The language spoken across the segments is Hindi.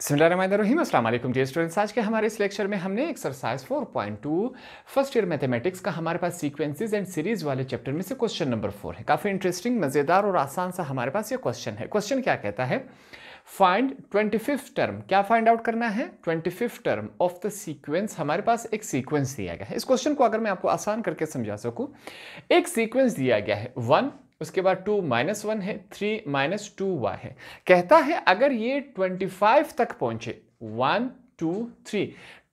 बिस्मिल्लाहिर्रहमानिर्रहीम। अस्सलाम वालेकुम डियर स्टूडेंट्स। आज के हमारे इस लेक्चर में हमने एक्सरसाइज 4.2 फर्स्ट ईयर मैथमेटिक्स का हमारे पास सीक्वेंसेस एंड सीरीज वाले चैप्टर में से क्वेश्चन नंबर 4 है। काफ़ी इंटरेस्टिंग, मज़ेदार और आसान सा हमारे पास ये क्वेश्चन है। क्वेश्चन क्या कहता है, फाइंड 25th टर्म। क्या फाइंड आउट करना है? 25th term of the sequence. हमारे पास एक सीक्वेंस दिया गया है। इस क्वेश्चन को अगर मैं आपको आसान करके समझा सकूं, एक सीक्वेंस दिया गया है 1, उसके बाद 2 -1 है, 3 -2y है। कहता है अगर ये 25 तक पहुंचे, 1 2 3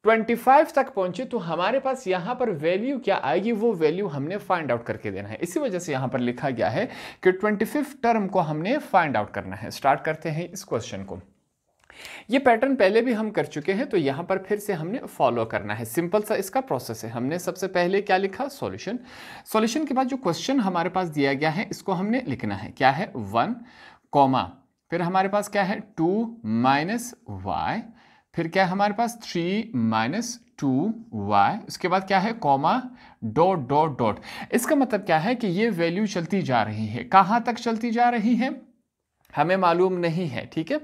25 तक पहुंचे तो हमारे पास यहां पर वैल्यू क्या आएगी, वो वैल्यू हमने फाइंड आउट करके देना है। इसी वजह से यहां पर लिखा गया है कि 25th टर्म को हमने फाइंड आउट करना है। स्टार्ट करते हैं इस क्वेश्चन को। ये पैटर्न पहले भी हम कर चुके हैं, तो यहां पर फिर से हमने फॉलो करना है। सिंपल सा इसका प्रोसेस है। हमने सबसे पहले क्या लिखा, सॉल्यूशन। सॉल्यूशन के बाद जो क्वेश्चन हमारे पास दिया गया है इसको हमने लिखना है। क्या है? 1 कॉमा, फिर हमारे पास क्या है 2 -y, फिर क्या है हमारे पास 3 -2y, उसके बाद क्या है कॉमा, डॉट डॉट डॉट। इसका मतलब क्या है कि ये वैल्यू चलती जा रही है। कहां तक चलती जा रही है हमें मालूम नहीं है, ठीक है।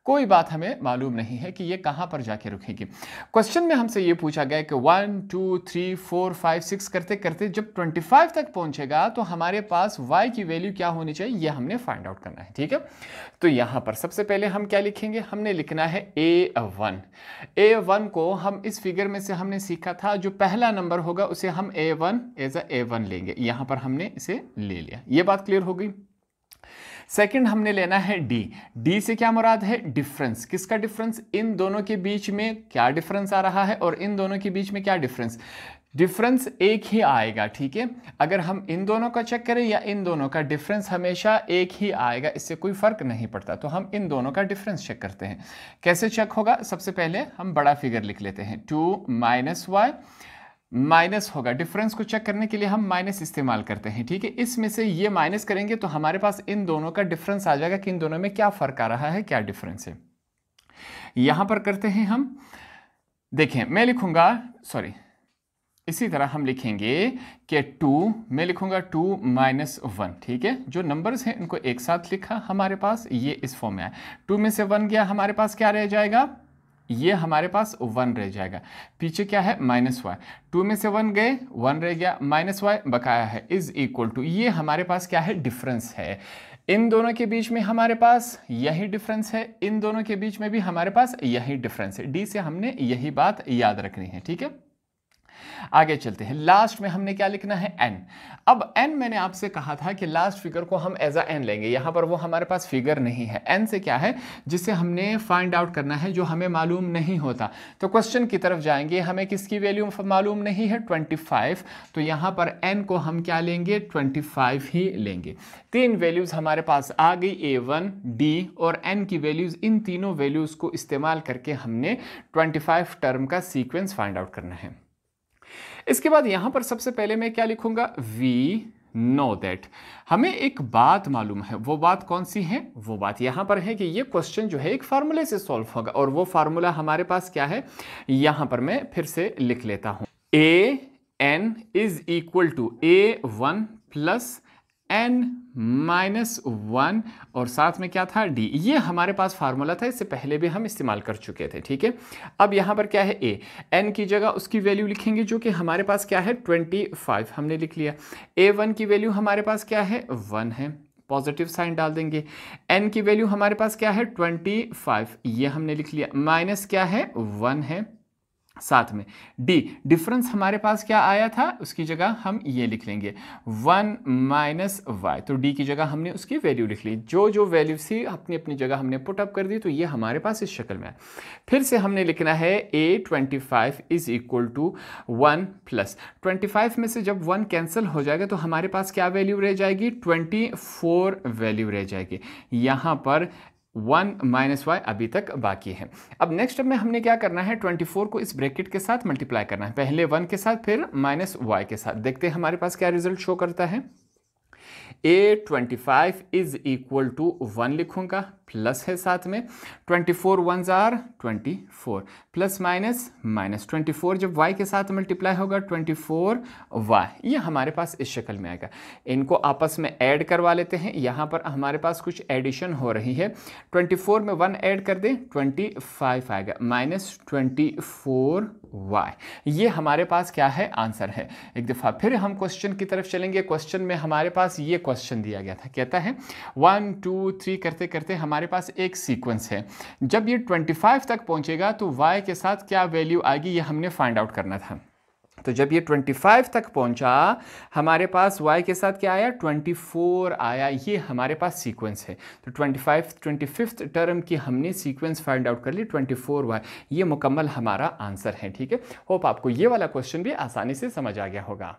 कोई बात हमें मालूम नहीं है कि ये कहां पर जाके रुकेगी। क्वेश्चन में हमसे ये पूछा गया कि 1 2 3 4 5 6 करते करते जब 25 तक पहुंचेगा तो हमारे पास y की वैल्यू क्या होनी चाहिए, ये हमने फाइंड आउट करना है, ठीक है। तो यहां पर सबसे पहले हम क्या लिखेंगे, हमने लिखना है a1। a1 को हम इस फिगर में से हमने सीखा था, जो पहला नंबर होगा उसे हम a1 एज a1 लेंगे। यहां पर हमने इसे ले लिया। ये बात क्लियर हो गई। सेकंड हमने लेना है डी। डी से क्या मुराद है? डिफरेंस। किसका डिफरेंस? इन दोनों के बीच में क्या डिफरेंस आ रहा है और इन दोनों के बीच में क्या डिफरेंस। डिफरेंस एक ही आएगा, ठीक है। अगर हम इन दोनों का चेक करें या इन दोनों का, डिफरेंस हमेशा एक ही आएगा, इससे कोई फर्क नहीं पड़ता। तो हम इन दोनों का डिफरेंस चेक करते हैं। कैसे चेक होगा? सबसे पहले हम बड़ा फिगर लिख लेते हैं। 2 -y माइनस होगा। डिफरेंस को चेक करने के लिए हम माइनस इस्तेमाल करते हैं, ठीक है। इसमें से ये माइनस करेंगे तो हमारे पास इन दोनों का डिफरेंस आ जाएगा कि इन दोनों में क्या फर्क आ रहा है, क्या डिफरेंस है। यहां पर करते हैं हम, देखें मैं लिखूंगा, सॉरी इसी तरह हम लिखेंगे कि 2, मैं लिखूंगा 2 -1, ठीक है। जो नंबर्स हैं इनको एक साथ लिखा हमारे पास, ये इस फॉर्म में आया। 2 में से 1 गया, हमारे पास क्या रह जाएगा, ये हमारे पास 1 रह जाएगा। पीछे क्या है? -y। 2 में से 1 गए, 1 रह गया, -y बकाया है, इज इक्वल टू, ये हमारे पास क्या है? डिफरेंस है। इन दोनों के बीच में हमारे पास यही डिफरेंस है, इन दोनों के बीच में भी हमारे पास यही डिफरेंस है। डी से हमने यही बात याद रखनी है, ठीक है। आगे चलते हैं। लास्ट में हमने क्या लिखना है? n। अब n मैंने आपसे कहा था कि लास्ट फिगर को हम एज अ n लेंगे। यहां पर वो हमारे पास फिगर नहीं है। n से क्या है, जिसे हमने फाइंड आउट करना है, जो हमें मालूम नहीं होता। तो क्वेश्चन की तरफ जाएंगे, हमें किसकी वैल्यू मालूम नहीं है? 25। तो यहां पर n को हम क्या लेंगे? 25 ही लेंगे। 3 वैल्यूज हमारे पास आ गई, a1 d और n की वैल्यूज। इन तीनों वैल्यूज को इस्तेमाल करके हमने 25 टर्म का सीक्वेंस फाइंड आउट करना है। इसके बाद यहां पर सबसे पहले मैं क्या लिखूंगा? We know that. हमें एक बात मालूम है। वो बात कौन सी है? वो बात यहां पर है कि ये क्वेश्चन जो है एक फार्मूले से सॉल्व होगा, और वो फार्मूला हमारे पास क्या है, यहां पर मैं फिर से लिख लेता हूं। an is equal to a1 plus n -1 और साथ में क्या था? d। ये हमारे पास फार्मूला था, इससे पहले भी हम इस्तेमाल कर चुके थे, ठीक है। अब यहां पर क्या है? a, n की जगह उसकी वैल्यू लिखेंगे जो कि हमारे पास क्या है? 25 हमने लिख लिया। a1 की वैल्यू हमारे पास क्या है? 1 है, पॉजिटिव साइन डाल देंगे। n की वैल्यू हमारे पास क्या है? 25, ये हमने लिख लिया। माइनस क्या है? 1 है, साथ में d। डिफरेंस हमारे पास क्या आया था, उसकी जगह हम ये लिख लेंगे 1 -y। तो d की जगह हमने उसकी वैल्यू लिख ली। जो जो वैल्यू थी अपनी अपनी जगह हमने पुट अप कर दी, तो ये हमारे पास इस शक्ल में है। फिर से हमने लिखना है a25 is equal to 1 plus 25 में से जब 1 कैंसिल हो जाएगा तो हमारे पास क्या वैल्यू रह जाएगी? 24 वैल्यू रह जाएगी। यहां पर 1 -y अभी तक बाकी है। अब नेक्स्ट स्टेप में हमने क्या करना है? 24 को इस ब्रैकेट के साथ मल्टीप्लाई करना है, पहले 1 के साथ फिर -y के साथ। देखते हैं हमारे पास क्या रिजल्ट शो करता है। ए 25 इज इक्वल टू 1 लिखूंगा, प्लस है साथ में 24 1s are 24, plus minus minus 24 जब y के साथ मल्टीप्लाई होगा 24y, ये हमारे पास इस शक्ल में आएगा। इनको आपस में ऐड करवा लेते हैं, यहाँ पर हमारे पास कुछ एडिशन हो रही है। 24 में 1 ऐड कर दें 25 आएगा, माइनस 24y, ये हमारे पास क्या है, आंसर है। एक दफ़ा फिर हम क्वेश्चन की तरफ चलेंगे। क्वेश्चन में हमारे पास ये क्वेश्चन दिया गया था, कहता है 1 2 3 करते करते हमारे पास एक सीक्वेंस है, जब ये 25 तक पहुंचेगा तो y के साथ क्या वैल्यू आएगी, ये हमने फाइंड आउट करना था। तो जब ये 25 तक पहुंचा हमारे पास y के साथ क्या आया, 24 आया, ये हमारे पास सीक्वेंस है। तो 25th टर्म की हमने सीक्वेंस फाइंड आउट कर ली 24y, ये मुकम्मल हमारा आंसर है। ठीक है, होप आपको ये वाला क्वेश्चन भी आसानी से समझ आ गया होगा।